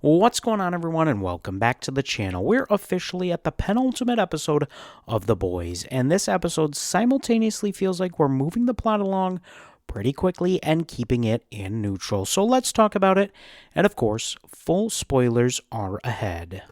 What's going on, everyone, and welcome back to the channel. We're officially at the penultimate episode of The Boys, and this episode simultaneously feels like we're moving the plot along pretty quickly and keeping it in neutral. So let's talk about it, and of course, full spoilers are ahead.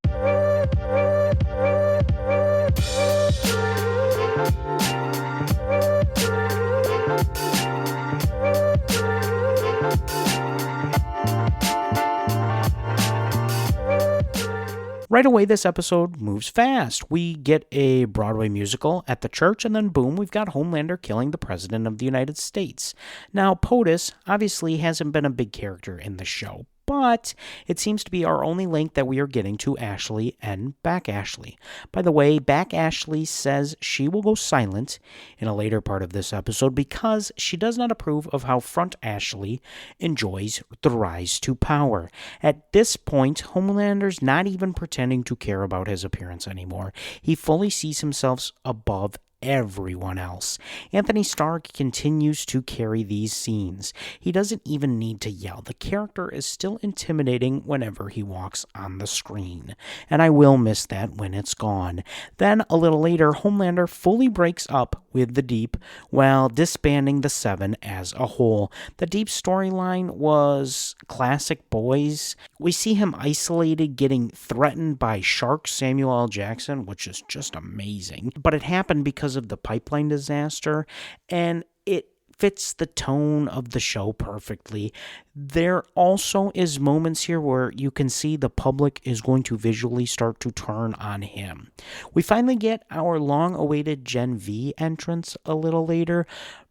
Right away, this episode moves fast. We get a Broadway musical at the church, and then boom, we've got Homelander killing the President of the United States. Now, POTUS obviously hasn't been a big character in the show, but it seems to be our only link that we are getting to Ashley and Back Ashley. By the way, Back Ashley says she will go silent in a later part of this episode because she does not approve of how Front Ashley enjoys the rise to power. At this point, Homelander's not even pretending to care about his appearance anymore. He fully sees himself above everyone else. Anthony Stark continues to carry these scenes. He doesn't even need to yell. The character is still intimidating whenever he walks on the screen, and I will miss that when it's gone. Then, a little later, Homelander fully breaks up with the Deep while disbanding the Seven as a whole. The Deep storyline was classic Boys. We see him isolated, getting threatened by Shark Samuel L. Jackson, which is just amazing. But it happened because of the pipeline disaster, and it fits the tone of the show perfectly. There also is moments here where you can see the public is going to visually start to turn on him. We finally get our long-awaited Gen V entrance a little later.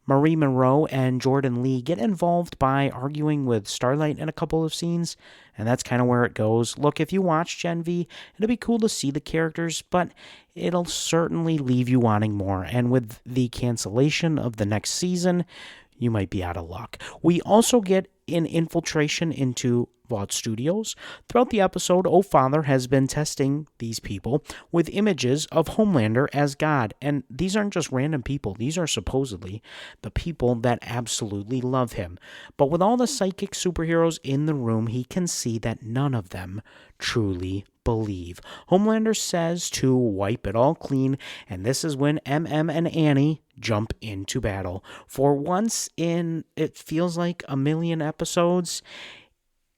Marie Monroe and Jordan Lee get involved by arguing with Starlight in a couple of scenes, and that's kind of where it goes. Look, if you watch Gen V, it'll be cool to see the characters, but it'll certainly leave you wanting more, and with the cancellation of the next season, you might be out of luck. We also get an infiltration into Vought Studios. Throughout the episode, Father has been testing these people with images of Homelander as God. And these aren't just random people. These are supposedly the people that absolutely love him. But with all the psychic superheroes in the room, he can see that none of them truly believe. Homelander says to wipe it all clean, and this is when MM and Annie jump into battle. For once in, it feels like a million episodes,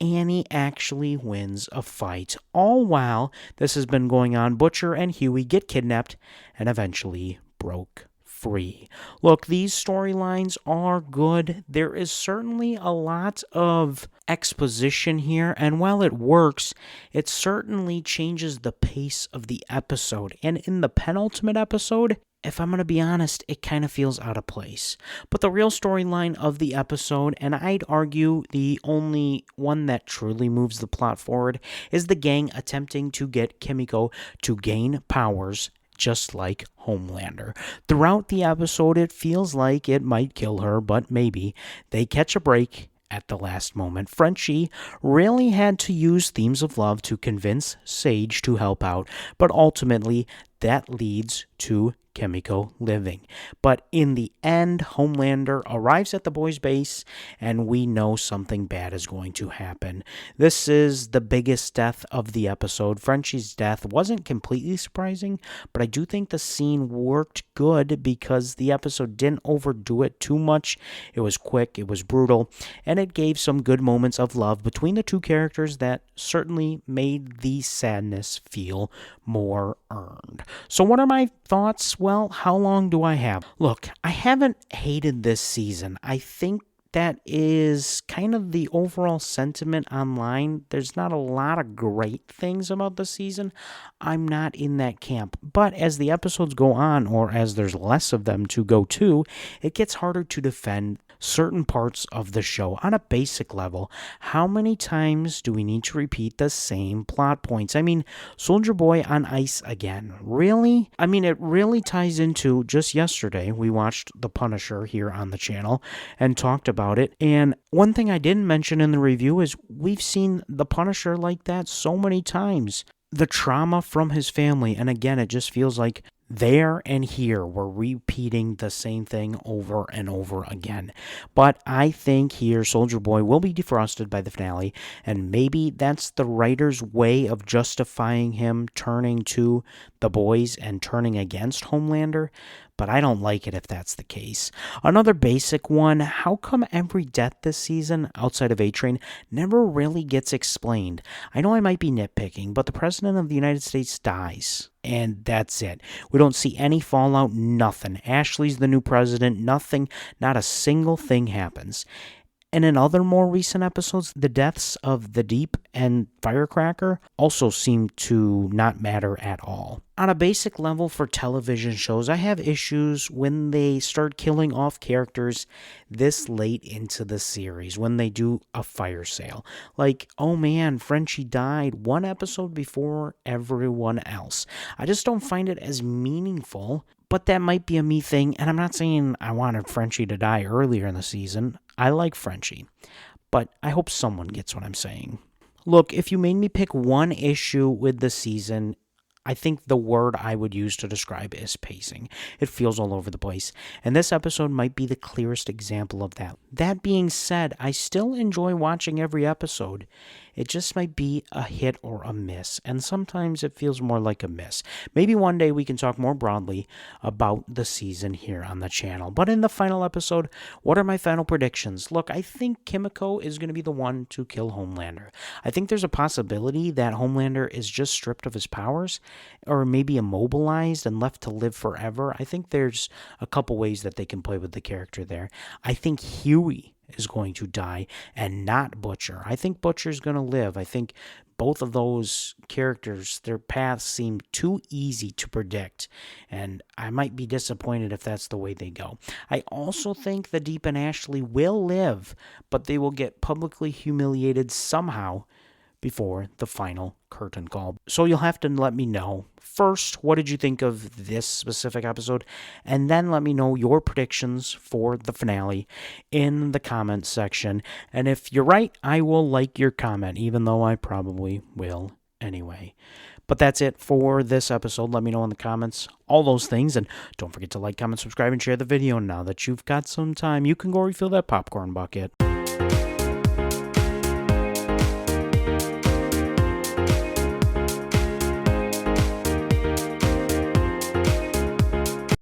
Annie actually wins a fight. All while this has been going on, Butcher and Hughie get kidnapped and eventually broke free. Look, these storylines are good. There is certainly a lot of exposition here, and while it works, it certainly changes the pace of the episode. And in the penultimate episode, if I'm going to be honest, it kind of feels out of place. But the real storyline of the episode, and I'd argue the only one that truly moves the plot forward, is the gang attempting to get Kimiko to gain powers just like Homelander. Throughout the episode, it feels like it might kill her, but maybe they catch a break at the last moment. Frenchie really had to use themes of love to convince Sage to help out, but ultimately that leads to Kimiko living. But in the end, Homelander arrives at the boys' base, and we know something bad is going to happen. This is the biggest death of the episode. Frenchie's death wasn't completely surprising, but I do think the scene worked good because the episode didn't overdo it too much. It was quick, it was brutal, and it gave some good moments of love between the two characters that certainly made the sadness feel more earned. So what are my thoughts? Well, how long do I have? Look, I haven't hated this season. I think that is kind of the overall sentiment online. There's not a lot of great things about the season. I'm not in that camp. But as the episodes go on, or as there's less of them to go to, it gets harder to defend certain parts of the show on a basic level. How many times do we need to repeat the same plot points? I mean, Soldier Boy on ice again. Really? I mean, it really ties into just yesterday. We watched The Punisher here on the channel and talked about it. And one thing I didn't mention in the review is we've seen The Punisher like that so many times. The trauma from his family, and again, it just feels like There and here, we're repeating the same thing over and over again. But I think here Soldier Boy will be defrosted by the finale, and maybe that's the writer's way of justifying him turning to the boys and turning against Homelander. But I don't like it if that's the case. Another basic one, how come every death this season, outside of A-Train, never really gets explained? I know I might be nitpicking, but the President of the United States dies. And that's it. We don't see any fallout, nothing. Ashley's the new president, nothing, not a single thing happens. And in other more recent episodes, the deaths of the Deep and Firecracker also seem to not matter at all. On a basic level for television shows, I have issues when they start killing off characters this late into the series, when they do a fire sale. Like, oh man, Frenchie died one episode before everyone else. I just don't find it as meaningful. But that might be a me thing, and I'm not saying I wanted Frenchie to die earlier in the season. I like Frenchie, but I hope someone gets what I'm saying. Look, if you made me pick one issue with the season, I think the word I would use to describe is pacing. It feels all over the place, and this episode might be the clearest example of that. That being said, I still enjoy watching every episode. It just might be a hit or a miss, and sometimes it feels more like a miss. Maybe one day we can talk more broadly about the season here on the channel. But in the final episode, what are my final predictions? Look, I think Kimiko is going to be the one to kill Homelander. I think there's a possibility that Homelander is just stripped of his powers, or maybe immobilized and left to live forever. I think there's a couple ways that they can play with the character there. I think Hughie is going to die and not Butcher. I think Butcher's going to live. I think both of those characters, their paths seem too easy to predict, and I might be disappointed if that's the way they go. I also think the Deep and Ashley will live, but they will get publicly humiliated somehow before the final curtain call. So you'll have to let me know. First, what did you think of this specific episode? And then let me know your predictions for the finale in the comments section. And if you're right, I will like your comment, even though I probably will anyway. But that's it for this episode. Let me know in the comments all those things. And don't forget to like, comment, subscribe, and share the video. Now that you've got some time, you can go refill that popcorn bucket.